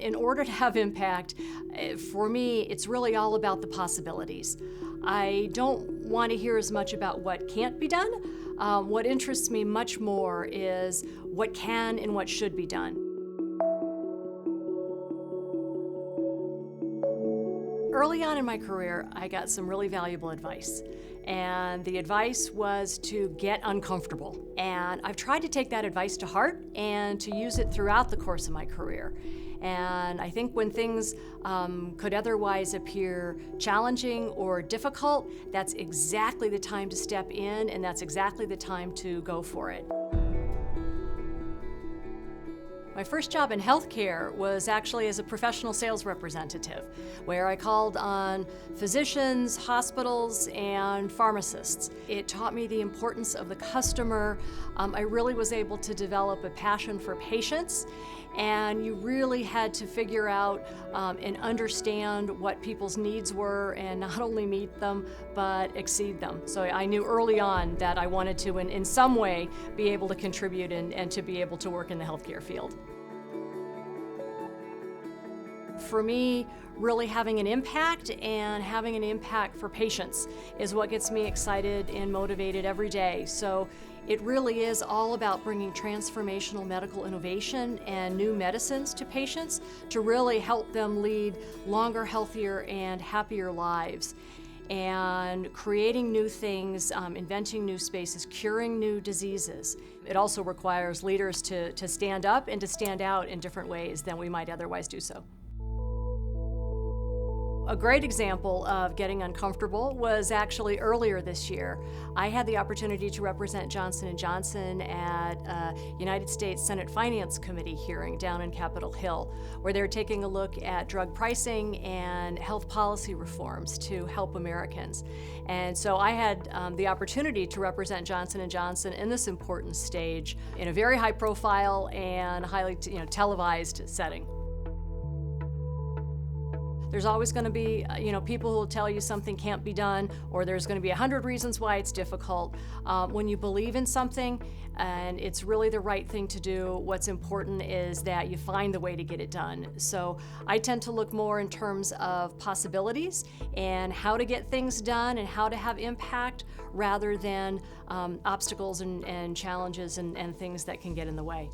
In order to have impact, for me, it's really all about the possibilities. I don't want to hear as much about what can't be done. What interests me much more is what can and what should be done. Early on in my career, I got some really valuable advice. And the advice was to get uncomfortable. And I've tried to take that advice to heart and to use it throughout the course of my career. And I think when things could otherwise appear challenging or difficult, that's exactly the time to step in, and that's exactly the time to go for it. My first job in healthcare was actually as a professional sales representative, where I called on physicians, hospitals, and pharmacists. It taught me the importance of the customer. I really was able to develop a passion for patients, and you really had to figure out and understand what people's needs were and not only meet them, but exceed them. So I knew early on that I wanted to, in some way, be able to contribute and to be able to work in the healthcare field. For me, really having an impact and having an impact for patients is what gets me excited and motivated every day. So it really is all about bringing transformational medical innovation and new medicines to patients to really help them lead longer, healthier, and happier lives. And creating new things, inventing new spaces, curing new diseases. It also requires leaders to stand up and to stand out in different ways than we might otherwise do so. A great example of getting uncomfortable was actually earlier this year. I had the opportunity to represent Johnson & Johnson at a United States Senate Finance Committee hearing down in Capitol Hill, where they're taking a look at drug pricing and health policy reforms to help Americans. And so I had the opportunity to represent Johnson & Johnson in this important stage in a very high profile and highly televised setting. There's always going to be, people who will tell you something can't be done, or there's going to be 100 reasons why it's difficult. When you believe in something and it's really the right thing to do, what's important is that you find the way to get it done. So I tend to look more in terms of possibilities and how to get things done and how to have impact rather than obstacles and challenges and things that can get in the way.